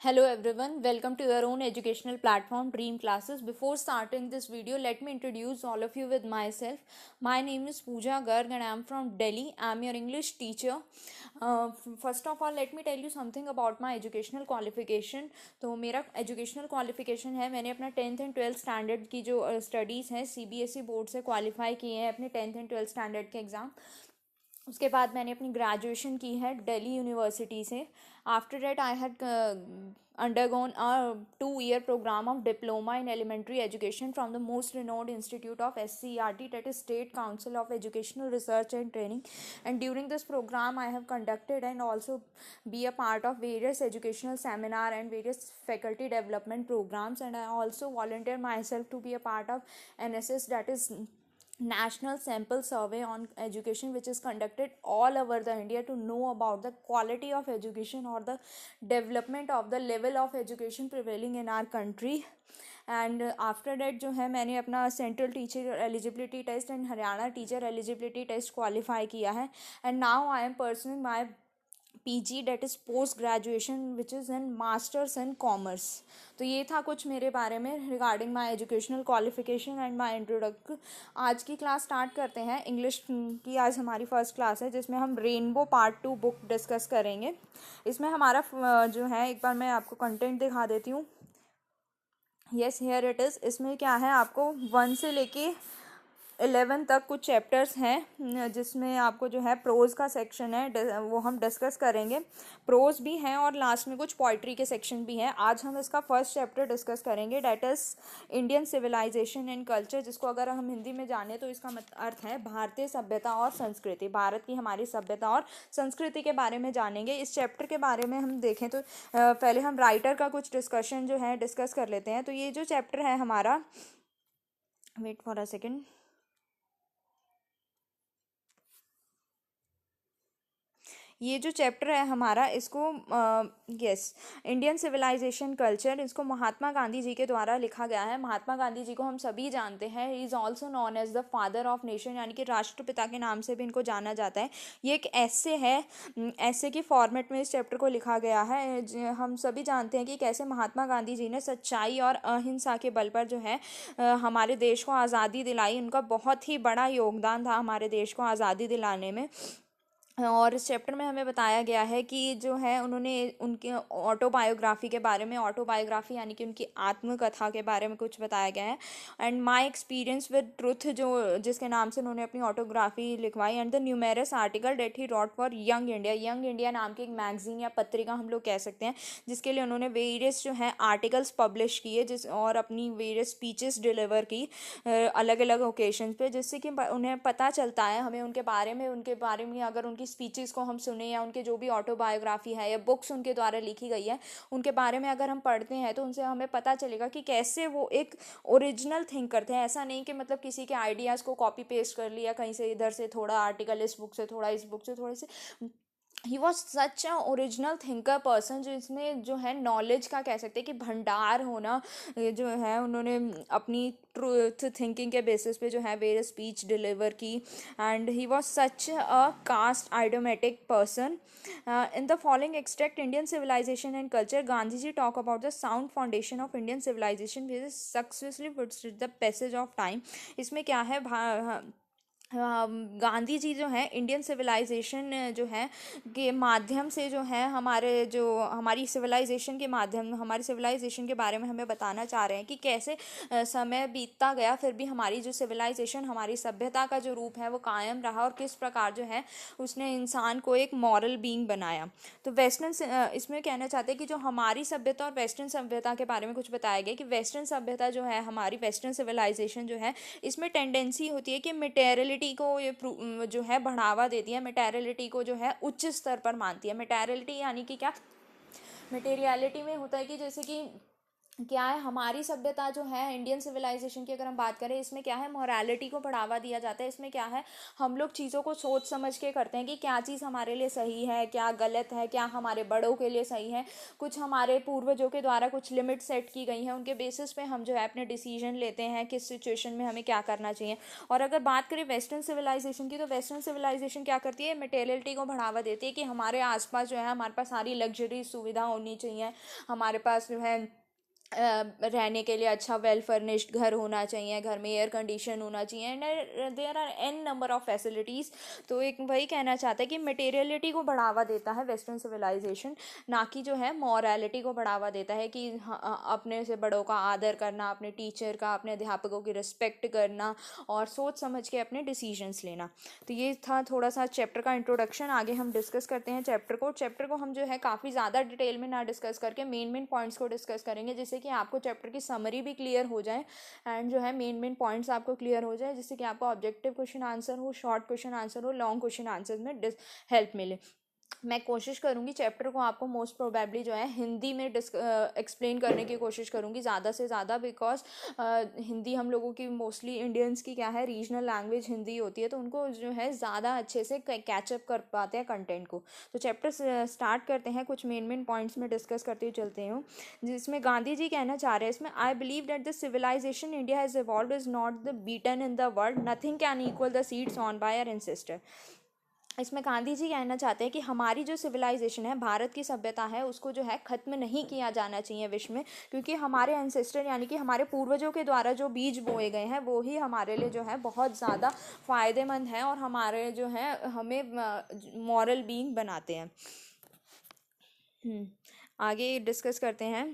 Hello everyone, welcome to your own educational platform Dream Classes. Before starting this video, let me introduce all of you with myself. My name is Pooja Garg and I am from Delhi. I am your English teacher. First of all, let me tell you something about my educational qualification. तो मेरा educational qualification है, मैंने अपना 10th and 12th standard की जो studies हैं CBSE board से qualify किए हैं अपने 10th and 12th स्टैंडर्ड के एग्ज़ाम. उसके बाद मैंने अपनी ग्रेजुएशन की है दिल्ली यूनिवर्सिटी से. After that I had undergone a 2-year program of diploma in elementary education from the most renowned institute of SCERT, that is State Council of Educational Research and Training. And during this program I have conducted and also be a part of various educational seminar and various faculty development programs, and I also volunteer myself to be a part of NSS, that is National Sample Survey on Education, which is conducted all over the India to know about the quality of education or the development of the level of education prevailing in our country. And after that जो है मैंने अपना central teacher eligibility test and Haryana teacher eligibility test qualify किया है. And now I am pursuing my PG, that is post graduation, which is in masters in commerce. तो ये था कुछ मेरे बारे में regarding my educational qualification and my introduction. आज की क्लास स्टार्ट करते हैं. इंग्लिश की आज हमारी फर्स्ट क्लास है जिसमें हम रेनबो पार्ट 2 बुक डिस्कस करेंगे. इसमें हमारा जो है एक बार मैं आपको कंटेंट दिखा देती हूँ. Yes, here it is. इसमें क्या है, आपको 1 से लेके 11 तक कुछ चैप्टर्स हैं जिसमें आपको जो है प्रोज़ का सेक्शन है वो हम डिस्कस करेंगे. प्रोज़ भी हैं और लास्ट में कुछ पोइट्री के सेक्शन भी हैं. आज हम इसका फर्स्ट चैप्टर डिस्कस करेंगे, that is Indian civilisation and culture, जिसको अगर हम हिंदी में जाने तो इसका अर्थ है भारतीय सभ्यता और संस्कृति. भारत की हमारी सभ्यता और संस्कृति के बारे में जानेंगे. इस चैप्टर के बारे में हम देखें तो पहले हम राइटर का कुछ डिस्कशन जो है डिस्कस कर लेते हैं. तो ये जो चैप्टर है हमारा, वेट फॉर अ सेकेंड. ये जो चैप्टर है हमारा, इसको यस इंडियन सिविलाइजेशन कल्चर, इसको महात्मा गांधी जी के द्वारा लिखा गया है. महात्मा गांधी जी को हम सभी जानते हैं. He is also known as the father of nation, यानी कि राष्ट्रपिता के नाम से भी इनको जाना जाता है. ये एक ऐसे है, ऐसे की फॉर्मेट में इस चैप्टर को लिखा गया है. हम सभी जानते हैं कि कैसे महात्मा गांधी जी ने सच्चाई और अहिंसा के बल पर जो है हमारे देश को आज़ादी दिलाई. उनका बहुत ही बड़ा योगदान था हमारे देश को आज़ादी दिलाने में. और इस चैप्टर में हमें बताया गया है कि जो है उन्होंने उनके ऑटोबायोग्राफी के बारे में, ऑटोबायोग्राफी यानी कि उनकी आत्मकथा के बारे में कुछ बताया गया है. And my experience with truth, जो जिसके नाम से उन्होंने अपनी ऑटोग्राफी लिखवाई. And the numerous article that he wrote for Young India. Young India नाम की एक मैगजीन या पत्रिका हम लोग कह सकते हैं, जिसके लिए उन्होंने वेरियस जो है आर्टिकल्स पब्लिश किए जिस और अपनी वेरियस स्पीचेस डिलीवर की अलग अलग ओकेजन पे, जिससे कि उन्हें पता चलता है हमें उनके बारे में अगर उनकी स्पीचेस को हम सुने या उनके जो भी ऑटोबायोग्राफी है या बुक्स उनके द्वारा लिखी गई है उनके बारे में अगर हम पढ़ते हैं तो उनसे हमें पता चलेगा कि कैसे वो एक ओरिजिनल थिंकर थे. ऐसा नहीं कि मतलब किसी के आइडियाज़ को कॉपी पेस्ट कर लिया कहीं से, इधर से थोड़ा आर्टिकल इस बुक से, थोड़ा इस बुक से, थोड़े से. ही was such a original thinker person, जो इसमें जो है नॉलेज का कह सकते हैं कि भंडार होना जो है. उन्होंने अपनी ट्रूथ थिंकिंग के बेसिस पे जो है वेरियस स्पीच डिलीवर की. And he was such a cast idiomatic person. In the following extract Indian civilisation and culture, Gandhi ji talk about the sound foundation of Indian civilisation which successfully withstood the passage of time. इसमें क्या है, गांधी जी जो है Indian civilisation जो है के माध्यम से जो है हमारी सिविलाइजेशन के माध्यम, हमारी सिविलाइजेशन के बारे में हमें बताना चाह रहे हैं कि कैसे समय बीतता गया फिर भी हमारी जो सिविलाइजेशन, हमारी सभ्यता का जो रूप है वो कायम रहा और किस प्रकार जो है उसने इंसान को एक मॉरल बीइंग बनाया. तो वेस्टर्न, इसमें कहना चाहते हैं कि जो हमारी सभ्यता और वेस्टर्न सभ्यता के बारे में कुछ बताया गया कि वेस्टर्न सभ्यता जो है, हमारी वेस्टर्न सिविलाइजेशन जो है, इसमें टेंडेंसी होती है कि मटेरियलिटी को ये जो है बढ़ावा देती है. मटेरियलिटी को जो है उच्च स्तर पर मानती है. मटेरियलिटी यानी कि क्या, मटेरियलिटी में होता है कि जैसे कि क्या है, हमारी सभ्यता जो है इंडियन सिविलाइजेशन की अगर हम बात करें, इसमें क्या है, मॉरालिटी को बढ़ावा दिया जाता है। इसमें क्या है, हम लोग चीज़ों को सोच समझ के करते हैं कि क्या चीज़ हमारे लिए सही है, क्या गलत है, क्या हमारे बड़ों के लिए सही है। कुछ हमारे पूर्वजों के द्वारा कुछ लिमिट सेट की गई हैं, उनके बेसिस पे हम जो है अपने डिसीजन लेते हैं किस सिचुएशन में हमें क्या करना चाहिए। और अगर बात करें वेस्टर्न सिविलाइजेशन की, तो वेस्टर्न सिविलाइजेशन क्या करती है, मटेरियलिटी को बढ़ावा देती है कि हमारे आसपास जो है हमारे पास सारी लग्जरी सुविधा होनी चाहिए, हमारे पास जो है रहने के लिए अच्छा वेल फर्निश्ड घर होना चाहिए, घर में एयर कंडीशन होना चाहिए, and there are an number of facilities. तो एक वही कहना चाहता है कि मटेरियलिटी को बढ़ावा देता है वेस्टर्न सिविलाइजेशन, ना कि जो है मॉरलिटी को बढ़ावा देता है कि अपने से बड़ों का आदर करना, अपने टीचर का, अपने अध्यापकों की रिस्पेक्ट करना और सोच समझ के अपने डिसीजंस लेना। तो ये था थोड़ा सा चैप्टर का इंट्रोडक्शन। आगे हम डिस्कस करते हैं चैप्टर को हम जो है काफ़ी ज़्यादा डिटेल में ना डिस्कस करके मेन पॉइंट्स को डिस्कस करेंगे, जिससे कि आपको चैप्टर की समरी भी क्लियर हो जाए एंड जो है मेन पॉइंट्स आपको क्लियर हो जाए, जिससे कि आपको ऑब्जेक्टिव क्वेश्चन आंसर हो, शॉर्ट क्वेश्चन आंसर हो, लॉन्ग क्वेश्चन आंसर में हेल्प मिले। मैं कोशिश करूँगी चैप्टर को आपको मोस्ट प्रोबेबली जो है हिंदी में एक्सप्लेन करने की कोशिश करूँगी ज़्यादा से ज़्यादा, बिकॉज हिंदी हम लोगों की मोस्टली इंडियंस की क्या है, रीजनल लैंग्वेज हिंदी होती है, तो उनको जो है ज़्यादा अच्छे से कैचअप कर पाते हैं कंटेंट को। तो चैप्टर स्टार्ट करते हैं, कुछ मेन पॉइंट्स में डिस्कस करते हुए चलते हैं, जिसमें गांधी जी कहना चाह रहे हैं इसमें, I believe that the civilisation India has evolved is not the beaten in the world, nothing can equal the seeds on by our ancestor. इसमें गांधी जी कहना चाहते हैं कि हमारी जो सिविलाइजेशन है, भारत की सभ्यता है, उसको जो है ख़त्म नहीं किया जाना चाहिए विश्व में, क्योंकि हमारे एंसेस्टर यानी कि हमारे पूर्वजों के द्वारा जो बीज बोए गए हैं वो ही हमारे लिए जो है बहुत ज़्यादा फ़ायदेमंद है और हमारे जो है हमें मॉरल बीइंग बनाते हैं। आगे डिस्कस करते हैं।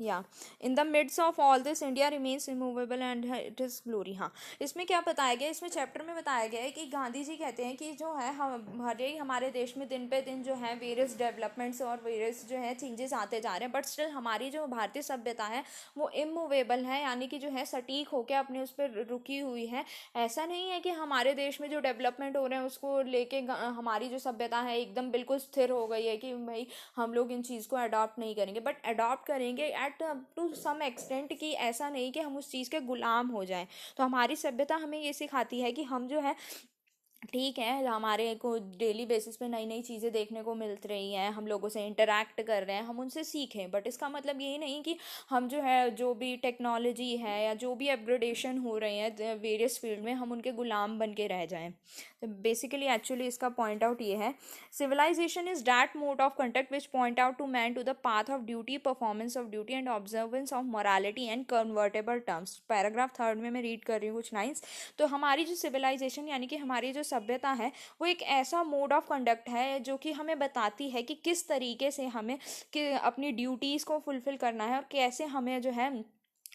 या in the midst of all this India remains immovable and it is glory. हाँ, इसमें क्या बताया गया, इसमें चैप्टर में बताया गया है कि गांधी जी कहते हैं कि जो है हमारे देश में दिन पे दिन जो है वेरियस डेवलपमेंट्स और वेरियस जो है चेंजेस आते जा रहे हैं, बट स्टिल हमारी जो भारतीय सभ्यता है वो इमूवेबल है, यानी कि जो है सटीक होकर अपने उस पर रुकी हुई है। ऐसा नहीं है कि हमारे देश में जो डेवलपमेंट हो रहे हैं उसको लेके हमारी जो सभ्यता है एकदम बिल्कुल स्थिर हो गई है कि भाई हम लोग इन चीज़ को अडॉप्ट नहीं करेंगे, बट अडॉप्ट करेंगे एट टू सम एक्सटेंट, कि ऐसा नहीं कि हम उस चीज़ के गुलाम हो जाएं। तो हमारी सभ्यता हमें ये सिखाती है कि हम जो है, ठीक है, हमारे को डेली बेसिस पे नई नई चीज़ें देखने को मिल रही हैं, हम लोगों से इंटरेक्ट कर रहे हैं, हम उनसे सीखें, बट इसका मतलब यही नहीं कि हम जो है जो भी टेक्नोलॉजी है या जो भी अपग्रेडेशन हो रहे हैं वेरियस फील्ड में, हम उनके गुलाम बन के रह जाएं। तो बेसिकली एक्चुअली इसका पॉइंट आउट ये है, civilisation is that mode of conduct which point out to man to the path of duty, performance of duty and observance of morality and convertible terms. Paragraph 3 में मैं read कर रही हूँ कुछ lines. तो हमारी जो सिविलाइजेशन यानी कि हमारी जो सभ्यता है वो एक ऐसा मोड ऑफ कंडक्ट है जो कि हमें बताती है कि किस तरीके से हमें कि अपनी ड्यूटीज़ को फुलफिल करना है और कैसे हमें जो है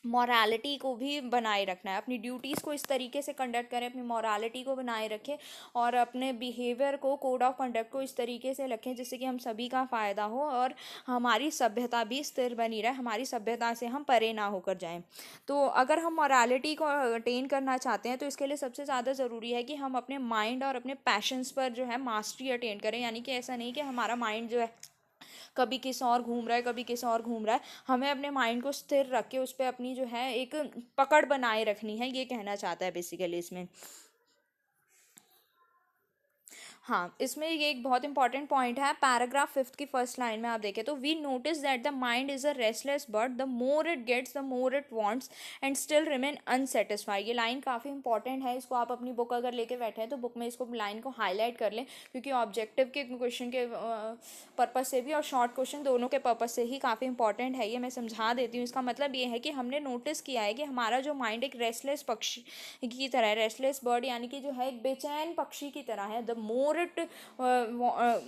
मॉरालिटी को भी बनाए रखना है, अपनी ड्यूटीज़ को इस तरीके से कंडक्ट करें, अपनी मॉरालिटी को बनाए रखें और अपने बिहेवियर को, कोड ऑफ कंडक्ट को इस तरीके से रखें जिससे कि हम सभी का फ़ायदा हो और हमारी सभ्यता भी स्थिर बनी रहे, हमारी सभ्यता से हम परे ना होकर जाएं। तो अगर हम मॉरालिटी को अटेन करना चाहते हैं तो इसके लिए सबसे ज़्यादा ज़रूरी है कि हम अपने माइंड और अपने पैशंस पर जो है मास्टरी अटेन करें, यानी कि ऐसा नहीं कि हमारा माइंड जो है कभी किस और घूम रहा है, कभी किस और घूम रहा है। हमें अपने माइंड को स्थिर रख के उस पर अपनी जो है एक पकड़ बनाए रखनी है, ये कहना चाहता है बेसिकली इसमें। हाँ, इसमें ये एक बहुत इंपॉर्टेंट पॉइंट है, पैराग्राफ 5 की फर्स्ट लाइन में आप देखें तो, we notice that the mind is a restless bird, the more it gets the more it wants and still remain unsatisfied. ये लाइन काफ़ी इंपॉर्टेंट है, इसको आप अपनी बुक अगर लेके बैठे हैं तो बुक में इसको लाइन को हाईलाइट कर लें, क्योंकि ऑब्जेक्टिव के क्वेश्चन के पर्पज से भी और शॉर्ट क्वेश्चन दोनों के पर्पज से ही काफ़ी इंपॉर्टेंट है। ये मैं समझा देती हूँ। इसका मतलब ये है कि हमने नोटिस किया है कि हमारा जो माइंड एक रेस्टलेस पक्षी की तरह है, रेस्टलेस बर्ड यानी कि जो है एक बेचैन पक्षी की तरह है। The more it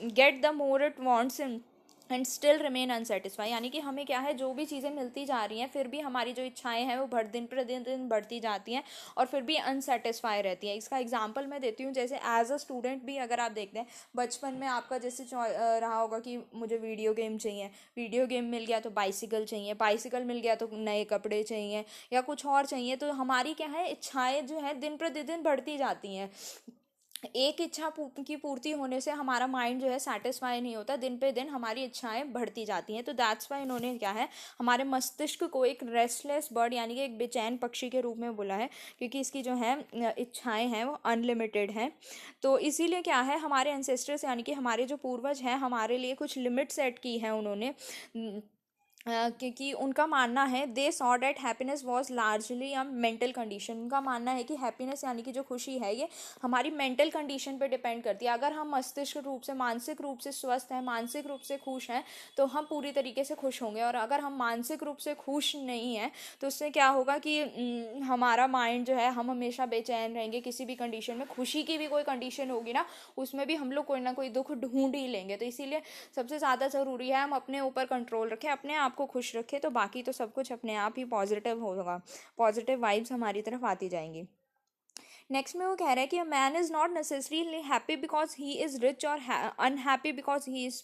get the more it wants and still remain unsatisfy, यानी कि हमें क्या है, जो भी चीज़ें मिलती जा रही हैं फिर भी हमारी जो इच्छाएं हैं वो दिन प्रतिदिन बढ़ती जाती हैं और फिर भी अनसेटिस्फाई रहती हैं। इसका एग्जांपल मैं देती हूँ, जैसे एज अ स्टूडेंट भी अगर आप देखते हैं, बचपन में आपका जैसे रहा होगा कि मुझे वीडियो गेम चाहिए, वीडियो गेम मिल गया तो बाइसिकल चाहिए, बाइसिकल मिल गया तो नए कपड़े चाहिए या कुछ और चाहिए, तो हमारी क्या है, इच्छाएं जो है दिन प्रतिदिन बढ़ती जाती हैं। एक इच्छा की पूर्ति होने से हमारा माइंड जो है सेटिस्फाई नहीं होता, दिन पे दिन हमारी इच्छाएं बढ़ती जाती हैं। तो दैट्स वाई इन्होंने क्या है, हमारे मस्तिष्क को एक रेस्टलेस बर्ड यानी कि एक बेचैन पक्षी के रूप में बोला है, क्योंकि इसकी जो है इच्छाएं हैं वो अनलिमिटेड हैं। तो इसीलिए क्या है, हमारे एंसेस्टर्स यानी कि हमारे जो पूर्वज हैं हमारे लिए कुछ लिमिट सेट की है उन्होंने। क्योंकि उनका मानना है, they saw that happiness was largely a mental condition. उनका मानना है कि हैप्पीनेस यानी कि जो खुशी है ये हमारी मेंटल कंडीशन पे डिपेंड करती है। अगर हम मस्तिष्क रूप से, मानसिक रूप से स्वस्थ हैं, मानसिक रूप से खुश हैं, तो हम पूरी तरीके से खुश होंगे। और अगर हम मानसिक रूप से खुश नहीं हैं तो उससे क्या होगा कि हमारा माइंड जो है, हम हमेशा बेचैन रहेंगे किसी भी कंडीशन में। खुशी की भी कोई कंडीशन होगी ना, उसमें भी हम लोग कोई ना कोई दुख ढूंढ ही लेंगे। तो इसीलिए सबसे ज़्यादा ज़रूरी है हम अपने ऊपर कंट्रोल रखें, अपने आप को खुश रखें, तो बाकी तो सब कुछ अपने आप ही पॉजिटिव होगा, पॉजिटिव वाइब्स हमारी तरफ आती जाएंगी। नेक्स्ट में वो कह रहा है कि a man is not necessarily happy because he is rich और unhappy because he is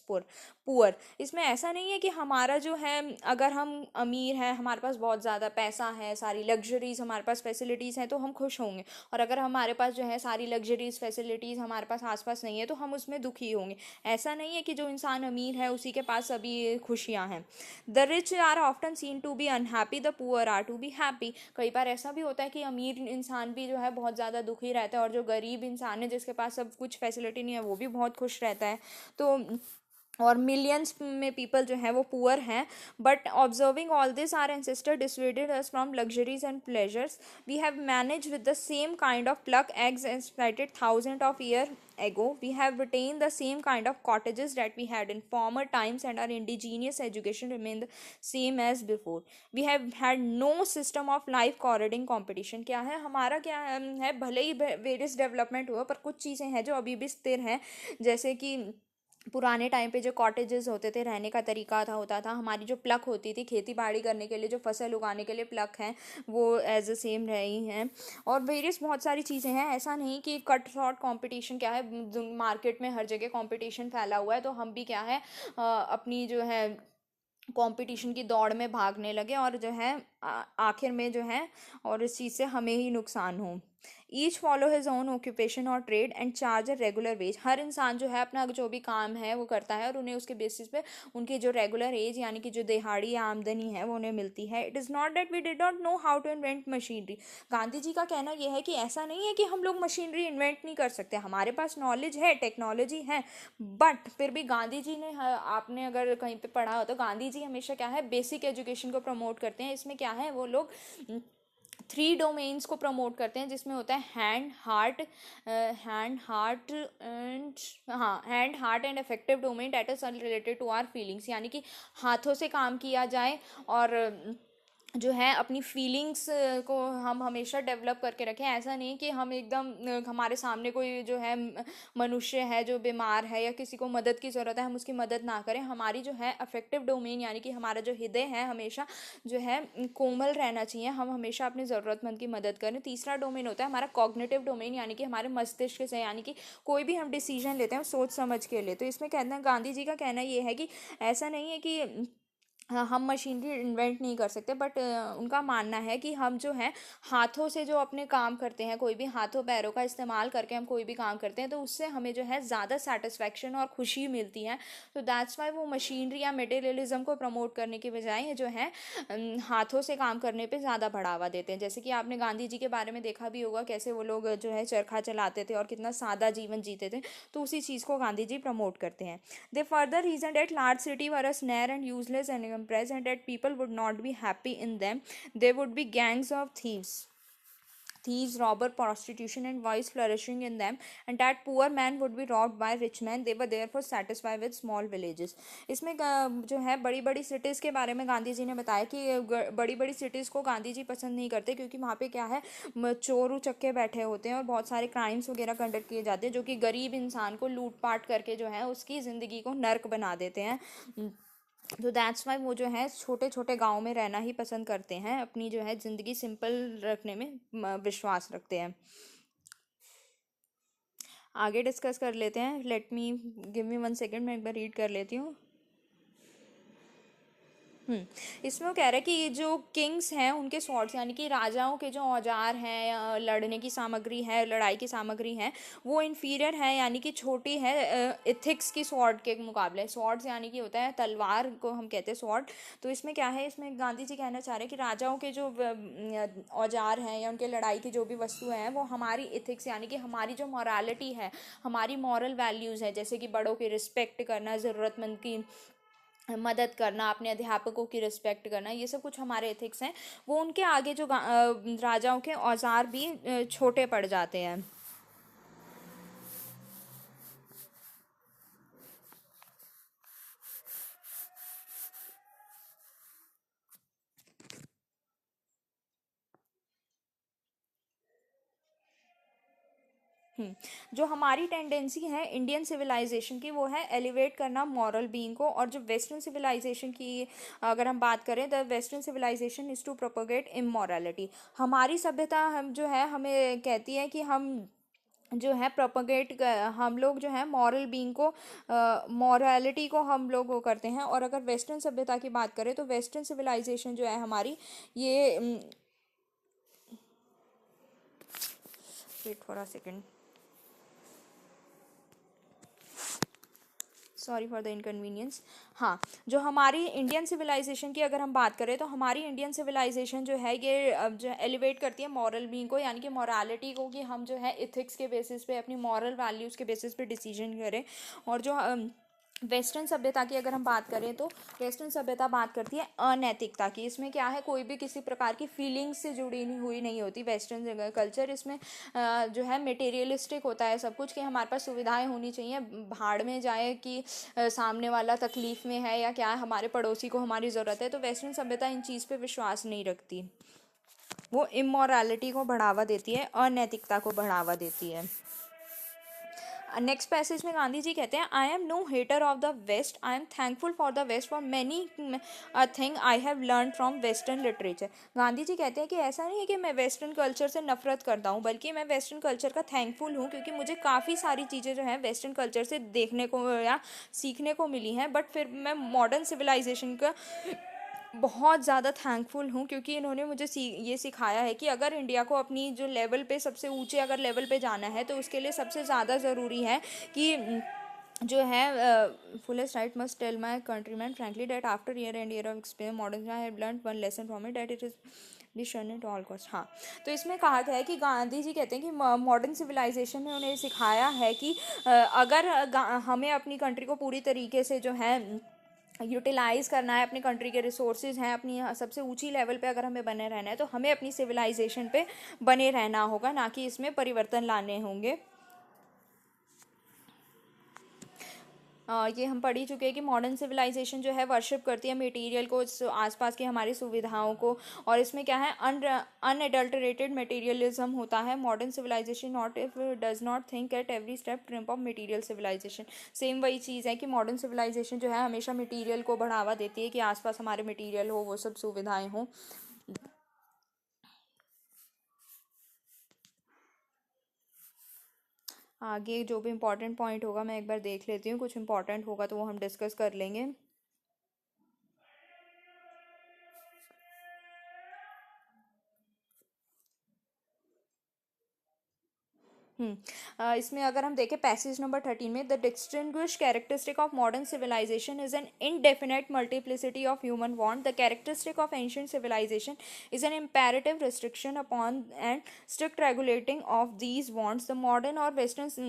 poor. इसमें ऐसा नहीं है कि हमारा जो है, अगर हम अमीर हैं, हमारे पास बहुत ज़्यादा पैसा है, सारी लग्जरीज हमारे पास फैसिलिटीज़ हैं, तो हम खुश होंगे। और अगर हमारे पास जो है सारी लग्जरीज फैसिलिटीज़ हमारे पास आसपास नहीं है तो हम उसमें दुखी होंगे। ऐसा नहीं है कि जो इंसान अमीर है उसी के पास सभी खुशियाँ हैं। The rich are often seen to be unhappy, the poor are to be happy. कई बार ऐसा भी होता है कि अमीर इंसान भी जो है बहुत ज़्यादा दुखी रहता है, और जो गरीब इंसान है जिसके पास सब कुछ फैसिलिटी नहीं है वो भी बहुत खुश रहता है। तो और मिलियंस में पीपल जो है वो पुअर हैं। But observing all this our ancestor dissuaded us from luxuries and pleasures. We have manage with the same kind of plough as exploited thousand of year ago. We have retained the same kind of cottages that we had in former times, and our indigenous education remained the same as before. We have had no system of life corroding competition. क्या है हमारा, क्या है, भले ही various development हुआ पर कुछ चीज़ें हैं जो अभी भी स्थिर हैं। जैसे कि पुराने टाइम पे जो कॉटेजेस होते थे, रहने का तरीका था होता था, हमारी जो प्लक होती थी खेती बाड़ी करने के लिए, जो फसल उगाने के लिए प्लक हैं वो एज अ सेम रही हैं। और वेरियस बहुत सारी चीज़ें हैं। ऐसा नहीं कि कट शॉर्ट कंपटीशन क्या है, मार्केट में हर जगह कंपटीशन फैला हुआ है, तो हम भी क्या है अपनी जो है कंपटीशन की दौड़ में भागने लगे और जो है आखिर में जो है और इस चीज़ से हमें ही नुकसान हो। Each follow his own occupation और trade and charge a regular wage. हर इंसान जो है अपना जो भी काम है वो करता है और उन्हें उसके बेसिस पे उनकी जो रेगुलर एज यानी कि जो दिहाड़ी या आमदनी है वो उन्हें मिलती है। It is not that we did not know how to invent machinery. Gandhi ji का कहना यह है कि ऐसा नहीं है कि हम लोग मशीनरी इन्वेंट नहीं कर सकते, हमारे पास नॉलेज है, टेक्नोलॉजी है। बट फिर भी गांधी जी ने, आपने अगर कहीं पे पढ़ा हो तो गांधी जी हमेशा क्या है बेसिक एजुकेशन को प्रमोट करते हैं। इसमें क्या है वो लोग 3 डोमेन्स को प्रमोट करते हैं, जिसमें होता है hand heart and effective domain that is related to our feelings. यानी कि हाथों से काम किया जाए और जो है अपनी फीलिंग्स को हम हमेशा डेवलप करके रखें। ऐसा नहीं कि हम एकदम हमारे सामने कोई जो है मनुष्य है जो बीमार है या किसी को मदद की ज़रूरत है, हम उसकी मदद ना करें। हमारी जो है अफेक्टिव डोमेन यानी कि हमारा जो हृदय है हमेशा जो है कोमल रहना चाहिए, हम हमेशा अपने ज़रूरतमंद की मदद करें। तीसरा डोमेन होता है हमारा कॉग्निटिव डोमेन यानी कि हमारे मस्तिष्क से, यानी कि कोई भी हम डिसीजन लेते हैं सोच समझ के लिए। तो इसमें कहना, गांधी जी का कहना ये है कि ऐसा नहीं है कि हाँ, हम मशीनरी इन्वेंट नहीं कर सकते, बट उनका मानना है कि हम जो है हाथों से जो अपने काम करते हैं, कोई भी हाथों पैरों का इस्तेमाल करके हम कोई भी काम करते हैं तो उससे हमें जो है ज़्यादा सेटिस्फैक्शन और खुशी मिलती है। तो दैट्स वाई वो मशीनरी या मटेरियलिज्म को प्रमोट करने की बजाय जो है हाथों से काम करने पे ज़्यादा बढ़ावा देते हैं। जैसे कि आपने गांधी जी के बारे में देखा भी होगा, कैसे वो लोग जो है चरखा चलाते थे और कितना सादा जीवन जीते थे। तो उसी चीज़ को गांधी जी प्रमोट करते हैं। They further reasoned that large cities were a snare and useless and compressed, and that people would not be happy in them. They would be gangs of thieves, robber, prostitution, and vice flourishing in them, and that poor man would be robbed by rich men. They were therefore satisfied with small villages. इसमें जो है बड़ी बड़ी cities के बारे में गांधी जी ने बताया कि बड़ी बड़ी सिटीज़ को गांधी जी पसंद नहीं करते, क्योंकि वहाँ पे क्या है चोर उचक्के बैठे होते हैं और बहुत सारे क्राइम्स वगैरह कंडक्ट किए जाते हैं जो कि गरीब इंसान को लूट पाट करके जो है उसकी ज़िंदगी को नर्क बना देते हैं। तो दैट्स वाई वो जो है छोटे छोटे गाँव में रहना ही पसंद करते हैं, अपनी जो है ज़िंदगी सिंपल रखने में विश्वास रखते हैं। आगे डिस्कस कर लेते हैं। Let me give me 1 second, मैं एक बार रीड कर लेती हूँ। इसमें वो कह रहा है कि ये जो किंग्स हैं उनके स्वॉर्ड्स यानी कि राजाओं के जो औजार हैं लड़ने की सामग्री है, लड़ाई की सामग्री है, वो इन्फीरियर है यानी कि छोटी है इथिक्स की स्वॉर्ड के मुकाबले। स्वॉर्ड्स यानी कि होता है तलवार को हम कहते हैं स्वॉर्ड। तो इसमें क्या है, इसमें गांधी जी कहना चाह रहे हैं कि राजाओं के जो औजार हैं या उनके लड़ाई की जो भी वस्तुएं हैं वो हमारी इथिक्स यानी कि हमारी जो मॉरलिटी है, हमारी मॉरल वैल्यूज़ है, जैसे कि बड़ों की रिस्पेक्ट करना, ज़रूरतमंद की मदद करना, अपने अध्यापकों की रिस्पेक्ट करना, ये सब कुछ हमारे एथिक्स हैं। वो उनके आगे जो राजाओं के औजार भी छोटे पड़ जाते हैं। जो हमारी टेंडेंसी है इंडियन सिविलाइजेशन की, वो है एलिवेट करना मॉरल बीइंग को। और जो वेस्टर्न सिविलाइजेशन की अगर हम बात करें, the western civilisation is to propagate immorality. हमारी सभ्यता हम जो है हमें कहती है कि हम जो है प्रोपोगेट हम लोग जो है मॉरल बीइंग को, मॉरलिटी को हम लोग वो करते हैं। और अगर वेस्टर्न सभ्यता की बात करें तो वेस्टर्न सिविलाइजेशन जो है हमारी, ये wait for a second, sorry for the inconvenience. हाँ, जो हमारी इंडियन सिविलाइजेशन की अगर हम बात करें तो हमारी इंडियन सिविलाइजेशन जो है ये जो एलिवेट करती है मॉरल बीइंग को यानी कि मॉरलिटी को, कि हम जो है इथिक्स के बेसिस पे, अपनी मॉरल वैल्यूज़ के बेसिस पे डिसीजन करें। और जो वेस्टर्न सभ्यता की अगर हम बात करें तो वेस्टर्न सभ्यता बात करती है अनैतिकता की। इसमें क्या है, कोई भी किसी प्रकार की फीलिंग्स से जुड़ी हुई नहीं होती वेस्टर्न कल्चर। इसमें जो है मटेरियलिस्टिक होता है सब कुछ, कि हमारे पास सुविधाएं होनी चाहिए, भाड़ में जाए कि सामने वाला तकलीफ़ में है या क्या है, हमारे पड़ोसी को हमारी ज़रूरत है। तो वेस्टर्न सभ्यता इन चीज़ पे विश्वास नहीं रखती, वो इमोरलिटी को बढ़ावा देती है, अनैतिकता को बढ़ावा देती है। नेक्स्ट पैसेज में गांधी जी कहते हैं, I am no hater of the west, I am thankful for the west for many thing I have learn from western literature. Gandhi ji कहते हैं कि ऐसा नहीं है कि मैं वेस्टर्न कल्चर से नफरत करता हूँ, बल्कि मैं वेस्टर्न कल्चर का थैंकफुल हूँ, क्योंकि मुझे काफ़ी सारी चीज़ें जो हैं वेस्टर्न कल्चर से देखने को या सीखने को मिली हैं। बट फिर मैं मॉडर्न सिविलाइजेशन का बहुत ज़्यादा थैंकफुल हूँ, क्योंकि इन्होंने मुझे ये सिखाया है कि अगर इंडिया को अपनी जो लेवल पे, सबसे ऊंचे अगर लेवल पे जाना है तो उसके लिए सबसे ज़्यादा ज़रूरी है कि जो है fullest right must tell my country man frankly that after year and year of experience modern I have learn one lesson from it that it is decision at all cost. हाँ, तो इसमें कहा गया है कि गांधी जी कहते हैं कि मॉडर्न सिविलाइजेशन ने उन्हें सिखाया है कि अगर हमें अपनी कंट्री को पूरी तरीके से जो है यूटिलाइज़ करना है, अपनी कंट्री के रिसोर्सेज हैं, अपनी सबसे ऊंची लेवल पे अगर हमें बने रहना है तो हमें अपनी सिविलाइजेशन पे बने रहना होगा, ना कि इसमें परिवर्तन लाने होंगे। ये हम पढ़ ही चुके हैं कि मॉडर्न सिविलाइजेशन जो है वर्शिप करती है मटेरियल को, आसपास की हमारी सुविधाओं को। और इसमें क्या है, अनएडल्टरेटेड मटेरियलिज्म होता है। Modern civilisation not if does not think at every step triumph of material civilisation. Same वही चीज़ है कि मॉडर्न सिविलाइजेशन जो है हमेशा मटेरियल को बढ़ावा देती है, कि आसपास हमारे मटेरियल हो, वो सब सुविधाएं हों। आगे जो भी इंपॉर्टेंट पॉइंट होगा मैं एक बार देख लेती हूँ, कुछ इंपॉर्टेंट होगा तो वो हम डिस्कस कर लेंगे। इसमें अगर हम देखें पैसेज नंबर 13 में, the distinguish characteristic of modern civilisation is an indefinite multiplicity of human want, the characteristic of ancient civilisation is an imperative restriction upon and strict regulating of these wants. The modern or western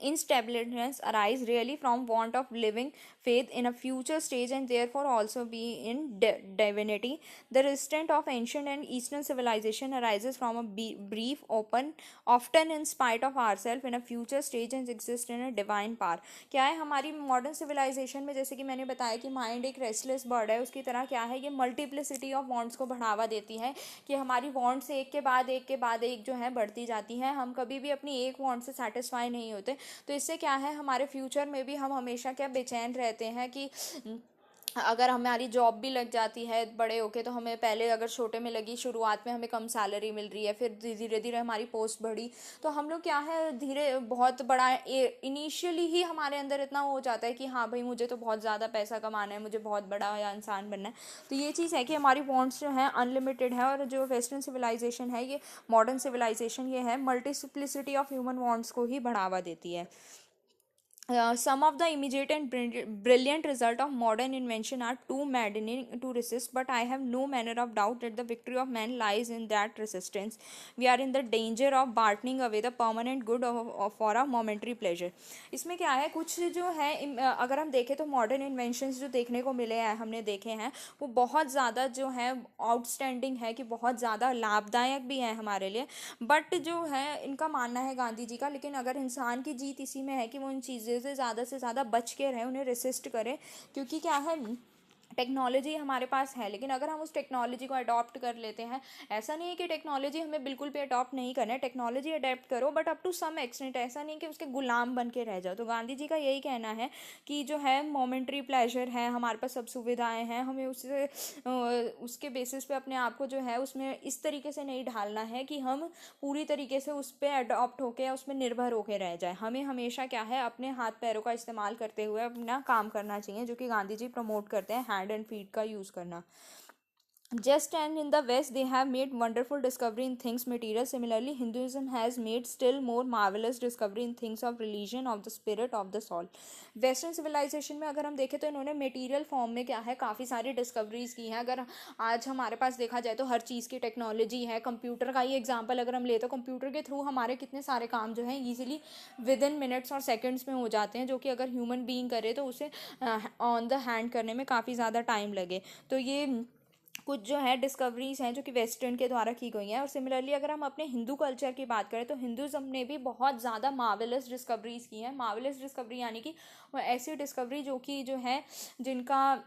instabilities arise really from want of living faith in a future stage, and therefore also be in divinity. The restraint of ancient and eastern civilization arises from a brief open, often in spite of ourselves, in a future stage and exist in a divine power. क्या है हमारी modern civilisation में, जैसे कि मैंने बताया कि mind एक रेस्टलेस बर्ड है, उसकी तरह क्या है, ये मल्टीप्लिसिटी ऑफ वांट्स को बढ़ावा देती है, कि हमारी वांट्स एक के बाद एक के बाद एक जो है बढ़ती जाती हैं। हम कभी भी अपनी एक वांट से सेटिस्फाई नहीं होते। तो इससे क्या है, हमारे फ्यूचर में भी हम हमेशा क्या बेचैन रहते हैं कि अगर हमारी जॉब भी लग जाती है बड़े होके, तो हमें पहले अगर छोटे में लगी, शुरुआत में हमें कम सैलरी मिल रही है, फिर धीरे धीरे हमारी पोस्ट बढ़ी, तो हम लोग क्या है धीरे बहुत बड़ा इनिशियली ही हमारे अंदर इतना हो जाता है कि हाँ भाई मुझे तो बहुत ज़्यादा पैसा कमाना है, मुझे बहुत बड़ा इंसान बनना है। तो ये चीज़ है कि हमारी वांट्स जो हैं अनलिमिटेड है, और जो वेस्टर्न सिविलाइजेशन है, ये मॉडर्न सिविलाइजेशन ये है मल्टीसिप्लिसिटी ऑफ ह्यूमन वांट्स को ही बढ़ावा देती है। Some of the immediate and brilliant result of modern invention are too maddening to resist, but I have no manner of doubt that the victory of man lies in that resistance. We are in the danger of bartering away the permanent good for a momentary pleasure. इसमें क्या है, कुछ जो है अगर हम देखें तो मॉडर्न इन्वेंशंस जो देखने को मिले हैं, हमने देखे हैं, वो बहुत ज़्यादा जो है आउटस्टैंडिंग है, कि बहुत ज़्यादा लाभदायक भी है हमारे लिए। बट जो है इनका मानना है गांधी जी का, लेकिन अगर इंसान की जीत इसी में है कि वो इन चीज़ों से ज़्यादा बच के रहें, उन्हें रेसिस्ट करें। क्योंकि क्या है, टेक्नोलॉजी हमारे पास है, लेकिन अगर हम उस टेक्नोलॉजी को अडॉप्ट कर लेते हैं, ऐसा नहीं है कि टेक्नोलॉजी हमें बिल्कुल भी अडॉप्ट नहीं करना है, टेक्नोलॉजी अडेप्ट करो, but up to some extent, ऐसा नहीं कि उसके गुलाम बन के रह जाओ। तो गांधी जी का यही कहना है कि जो है मोमेंट्री प्लेजर है, हमारे पास सब सुविधाएं हैं, हमें उससे उसके बेसिस पे अपने आप को जो है उसमें इस तरीके से नहीं ढालना है कि हम पूरी तरीके से उस पर अडॉप्ट होके या उस पर निर्भर होके रह जाए। हमें हमेशा क्या है, अपने हाथ पैरों का इस्तेमाल करते हुए अपना काम करना चाहिए, जो कि गांधी जी प्रमोट करते हैं, हैंड एंड फीट का यूज़ करना। Just and in the West, they have made wonderful discovery in things material. Similarly, Hinduism has made still more marvelous discovery in things of religion, of the spirit, of the soul. Western civilisation में अगर हम देखें तो इन्होंने material form में क्या है काफ़ी सारी डिस्कवरीज की हैं। अगर आज हमारे पास देखा जाए तो हर चीज़ की टेक्नोलॉजी है। कंप्यूटर का ही एग्जांपल अगर हम ले तो कंप्यूटर के थ्रू हमारे कितने सारे काम जो हैं ईजिली विद इन मिनट्स और सेकंड्स में हो जाते हैं, जो कि अगर ह्यूमन बीइंग करे तो उसे ऑन द हैंड करने में काफ़ी ज़्यादा टाइम लगे। तो ये कुछ जो है डिस्कवरीज हैं जो कि वेस्टर्न के द्वारा की गई हैं। और सिमिलरली अगर हम अपने हिंदू कल्चर की बात करें तो हिंदुज़म ने भी बहुत ज़्यादा मार्वेलस डिस्कवरीज की हैं। मार्वेलस डिस्कवरी यानी कि ऐसी डिस्कवरी जो कि जो है जिनका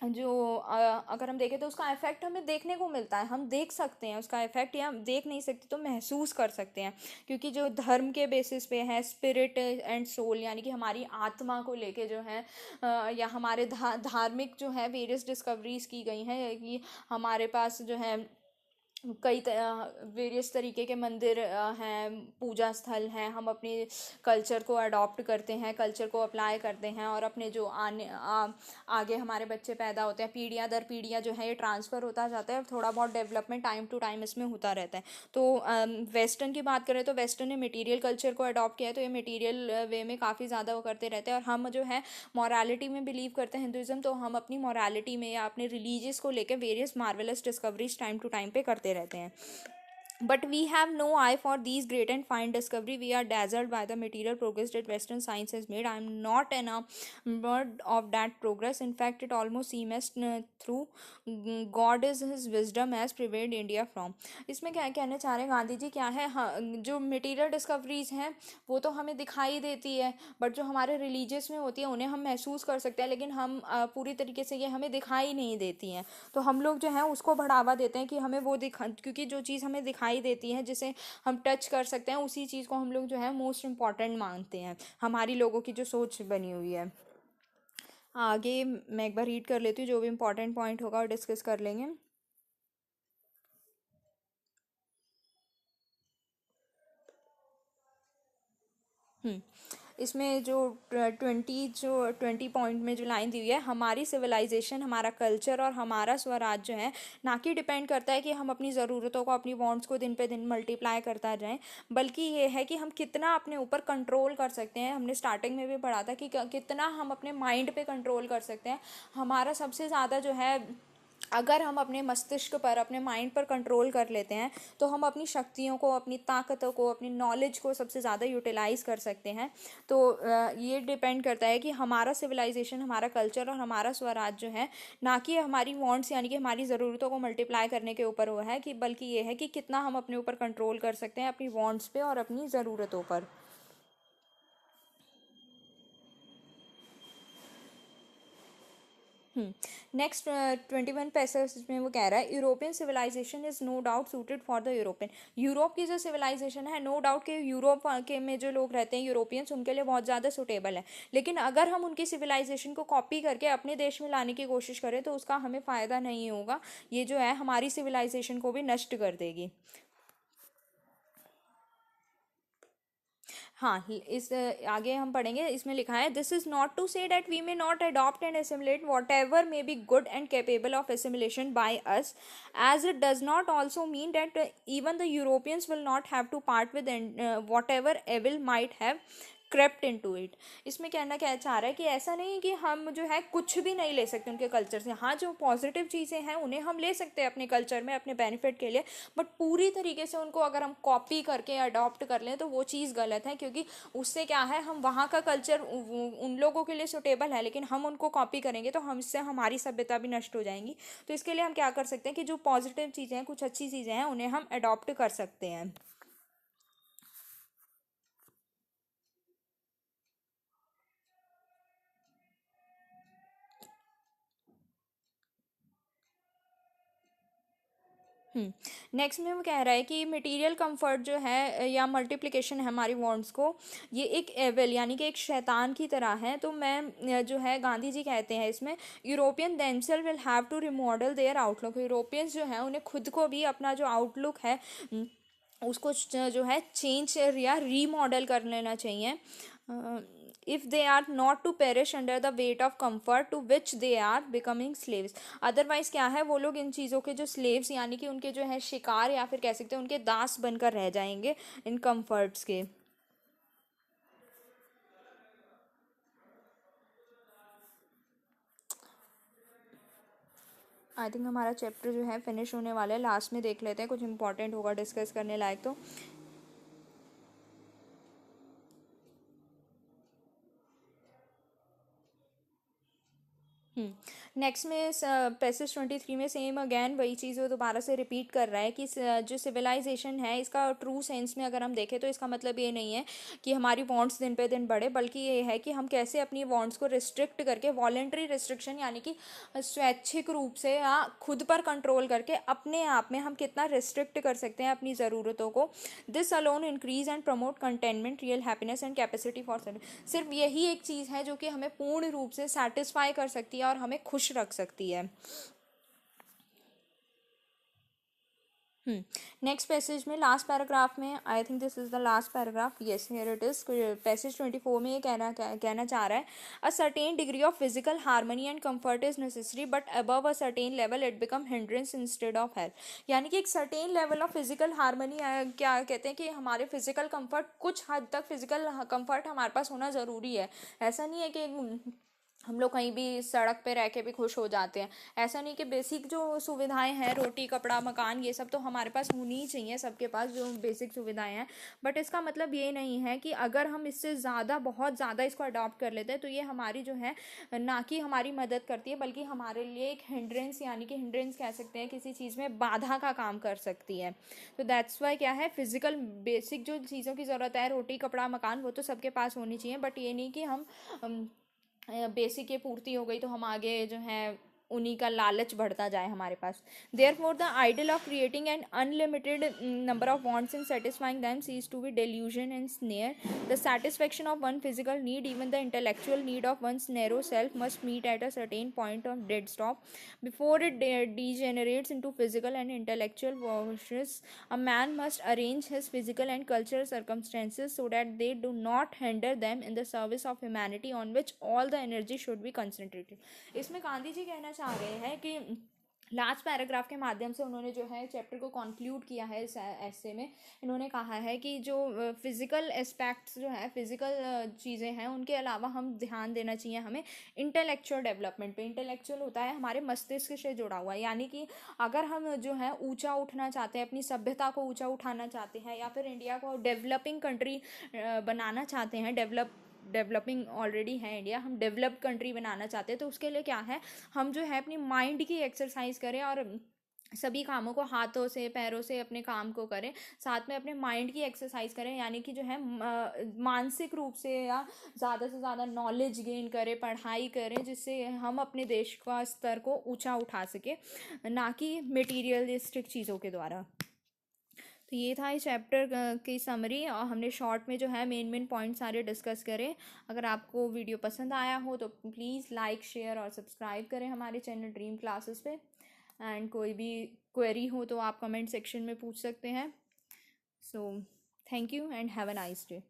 जो अगर हम देखें तो उसका इफेक्ट हमें देखने को मिलता है, हम देख सकते हैं उसका इफेक्ट, या हम देख नहीं सकते तो महसूस कर सकते हैं। क्योंकि जो धर्म के बेसिस पे है, स्पिरिट एंड सोल, यानी कि हमारी आत्मा को लेके जो है या हमारे धार्मिक जो है वेरियस डिस्कवरीज की गई हैं, कि हमारे पास जो है कई वेरियस तरीके के मंदिर हैं, पूजा स्थल हैं। हम अपने कल्चर को अडॉप्ट करते हैं, कल्चर को अप्लाई करते हैं, और अपने जो आगे हमारे बच्चे पैदा होते हैं, पीढ़ियाँ दर पीढ़ियाँ जो है ये ट्रांसफ़र होता जाता है, और थोड़ा बहुत डेवलपमेंट टाइम टू टाइम इसमें होता रहता है। तो वेस्टर्न की बात करें तो वेस्टर्न ने मटीरियल कल्चर को अडॉप्ट किया है, तो ये मटीरियल वे में काफ़ी ज़्यादा वो करते रहते हैं। और हम जो है मॉरालिटी में बिलीव करते हैं हिंदुज़म, तो हम अपनी मॉरालिटी में या अपने रिलीजियस को लेकर various marvellous discoveries time to time पे करते रहते हैं। But we have no eye for these great and fine discovery. We are dazzled by the material progress that Western science has made. I am not enamored of that progress. In fact, it almost seems through God is His wisdom has prevailed India from. इसमें क्या कहना चाह रहे हैं गांधी जी, क्या है, हाँ, जो मटेरियल डिस्कवरीज हैं वो तो हमें दिखाई देती है, बट जो हमारे रिलीजियस में होती है उन्हें हम महसूस कर सकते हैं, लेकिन हम पूरी तरीके से ये हमें दिखाई नहीं देती हैं। तो हम लोग जो है उसको बढ़ावा देते हैं कि हमें वो क्योंकि जो चीज़ हमें दिखाई देती है, जिसे हम टच कर सकते हैं, उसी चीज़ को हम लोग जो है मोस्ट इम्पॉर्टेंट मानते हैं, हमारी लोगों की जो सोच बनी हुई है। आगे मैं एक बार रीड कर लेती हूँ, जो भी इम्पोर्टेंट पॉइंट होगा और डिस्कस कर लेंगे। इसमें जो 20 पॉइंट में जो लाइन दी हुई है, हमारी सिविलाइजेशन, हमारा कल्चर और हमारा स्वराज जो है ना कि डिपेंड करता है कि हम अपनी ज़रूरतों को, अपनी वांट्स को दिन पे दिन मल्टीप्लाई करता जाएं, बल्कि ये है कि हम कितना अपने ऊपर कंट्रोल कर सकते हैं। हमने स्टार्टिंग में भी पढ़ा था कि कितना हम अपने माइंड पे कंट्रोल कर सकते हैं। हमारा सबसे ज़्यादा जो है, अगर हम अपने मस्तिष्क पर, अपने माइंड पर कंट्रोल कर लेते हैं, तो हम अपनी शक्तियों को, अपनी ताकतों को, अपनी नॉलेज को सबसे ज़्यादा यूटिलाइज़ कर सकते हैं। तो ये डिपेंड करता है कि हमारा सिविलाइजेशन, हमारा कल्चर और हमारा स्वराज जो है ना कि हमारी वांट्स यानी कि हमारी ज़रूरतों को मल्टीप्लाई करने के ऊपर वो है, कि बल्कि ये है कि कितना हम अपने ऊपर कंट्रोल कर सकते हैं, अपनी वांट्स पे और अपनी ज़रूरतों पर। नेक्स्ट 21 पैसेज में वो कह रहा है European civilisation is no doubt suited for the European. Europe की जो सिविलाइजेशन है नो डाउट के यूरोप के में जो लोग रहते हैं यूरोपियंस उनके लिए बहुत ज़्यादा सूटेबल है, लेकिन अगर हम उनकी सिविलाइजेशन को कॉपी करके अपने देश में लाने की कोशिश करें तो उसका हमें फ़ायदा नहीं होगा, ये जो है हमारी सिविलाइजेशन को भी नष्ट कर देगी। हाँ, इस आगे हम पढ़ेंगे, इसमें लिखा है this is not to say that we may not adopt and assimilate whatever may be good and capable of assimilation by us, as it does not also mean that even the Europeans will not have to part with whatever evil might have crept into it. इसमें कहना क्या चाह रहा है कि ऐसा नहीं है कि हम जो है कुछ भी नहीं ले सकते उनके कल्चर से। हाँ, जो पॉजिटिव चीज़ें हैं उन्हें हम ले सकते हैं अपने कल्चर में अपने बेनिफिट के लिए, बट पूरी तरीके से उनको अगर हम कॉपी करके अडॉप्ट कर लें तो वो चीज़ गलत है, क्योंकि उससे क्या है हम वहाँ का कल्चर उन लोगों के लिए सुटेबल है लेकिन हम उनको कॉपी करेंगे तो हम इससे हमारी सभ्यता भी नष्ट हो जाएंगी। तो इसके लिए हम क्या कर सकते हैं कि जो पॉजिटिव चीज़ें हैं कुछ अच्छी चीज़ें हैं उन्हें हम अडॉप्ट कर सकते हैं। नेक्स्ट में वो कह रहा है कि मटेरियल कंफर्ट जो है या मल्टीप्लिकेशन है हमारी वॉन्ट्स को, ये एक एविल यानी कि एक शैतान की तरह है। तो मैं जो है गांधी जी कहते हैं इसमें European themselves will have to remodel their outlook. Europeans जो है उन्हें खुद को भी अपना जो आउटलुक है उसको जो है चेंज या रीमॉडल कर लेना चाहिए। If they are not to perish under the weight of comfort to which they are becoming slaves. Otherwise क्या है वो लोग इन चीज़ों के जो स्लेव्स यानी कि उनके जो है शिकार या फिर कह सकते हैं उनके दास बनकर रह जाएंगे इन कंफर्ट्स के। आई थिंक हमारा चैप्टर जो है फिनिश होने वाला है, लास्ट में देख लेते हैं कुछ इंपॉर्टेंट होगा डिस्कस करने लायक। तो नेक्स्ट में पैसेज 23 में सेम अगैन वही चीज़ वो दोबारा से रिपीट कर रहा है कि जो सिविलाइजेशन है इसका ट्रू सेंस में अगर हम देखें तो इसका मतलब ये नहीं है कि हमारी वॉन्ट्स दिन पे दिन बढ़े, बल्कि ये है कि हम कैसे अपनी वॉन्ट्स को रिस्ट्रिक्ट करके वॉलेंट्री रिस्ट्रिक्शन यानी कि स्वैच्छिक रूप से या खुद पर कंट्रोल करके अपने आप में हम कितना रिस्ट्रिक्ट कर सकते हैं अपनी ज़रूरतों को। This alone increase and promote containment real happiness and capacity for सिर्फ यही एक चीज़ है जो कि हमें पूर्ण रूप से सेटिस्फाई कर सकती है और हमें खुश रख सकती है। नेक्स्ट पैसेज में लास्ट पैराग्राफ में I think this is the last paragraph, yes here it is. Passage 24 में ये कहना चाह रहा है a certain degree of physical harmony and comfort is necessary but above a certain level it become hindrance instead of help. यानी कि एक certain level of physical harmony, क्या कहते हैं कि हमारे फिजिकल कंफर्ट, कुछ हद तक फिजिकल कंफर्ट हमारे पास होना ज़रूरी है। ऐसा नहीं है कि हम लोग कहीं भी सड़क पे रह के भी खुश हो जाते हैं। ऐसा नहीं कि बेसिक जो सुविधाएं हैं रोटी कपड़ा मकान ये सब तो हमारे पास होनी ही चाहिए, सबके पास जो बेसिक सुविधाएं हैं, बट इसका मतलब ये नहीं है कि अगर हम इससे ज़्यादा बहुत ज़्यादा इसको अडॉप्ट कर लेते हैं तो ये हमारी जो है ना कि हमारी मदद करती है बल्कि हमारे लिए एक हिंड्रेंस यानी कि हिंड्रेंस कह सकते हैं किसी चीज़ में बाधा का काम कर सकती है। तो दैट्स वाई क्या है फिजिकल बेसिक जो चीज़ों की ज़रूरत है रोटी कपड़ा मकान वो तो सबके पास होनी चाहिए, बट ये नहीं कि हम बेसिक ये पूर्ति हो गई तो हम आगे जो है उन्हीं का लालच बढ़ता जाए हमारे पास। Therefore the ideal of creating an unlimited number of wants in satisfying them सीज to be delusion and snare. The satisfaction of one physical need, even the intellectual need of one's narrow self, must meet at a certain point of dead stop before it degenerates into physical and intellectual voices. A man must arrange his physical and cultural circumstances so that they do not hinder them in the service of humanity on which all the energy should be concentrated. इसमें गांधी जी कहना चाह रहे हैं कि last paragraph के माध्यम से उन्होंने जो है चैप्टर को कंक्लूड किया है इस ऐसे में। इन्होंने कहा है कि जो फिज़िकल एस्पेक्ट्स जो है फिज़िकल चीज़ें हैं उनके अलावा हम ध्यान देना चाहिए हमें इंटेलेक्चुअल डेवलपमेंट पे। इंटेलेक्चुअल होता है हमारे मस्तिष्क से जुड़ा हुआ, यानी कि अगर हम जो है ऊंचा उठना चाहते हैं अपनी सभ्यता को ऊंचा उठाना चाहते हैं या फिर इंडिया को डेवलपिंग कंट्री बनाना चाहते हैं, डेवलपिंग ऑलरेडी है इंडिया, हम डेवलप्ड कंट्री बनाना चाहते हैं तो उसके लिए क्या है हम जो है अपनी माइंड की एक्सरसाइज करें और सभी कामों को हाथों से पैरों से अपने काम को करें, साथ में अपने माइंड की एक्सरसाइज करें, यानी कि जो है मानसिक रूप से या ज़्यादा से ज़्यादा नॉलेज गेन करें, पढ़ाई करें, जिससे हम अपने देश का स्तर को ऊंचा उठा सके, ना कि मटेरियलिस्टिक चीज़ों के द्वारा। तो ये था इस चैप्टर की समरी, और हमने शॉर्ट में जो है मेन पॉइंट सारे डिस्कस करें। अगर आपको वीडियो पसंद आया हो तो प्लीज़ लाइक शेयर और सब्सक्राइब करें हमारे चैनल ड्रीम क्लासेस पे। एंड कोई भी क्वेरी हो तो आप कमेंट सेक्शन में पूछ सकते हैं। So thank you and have a nice day.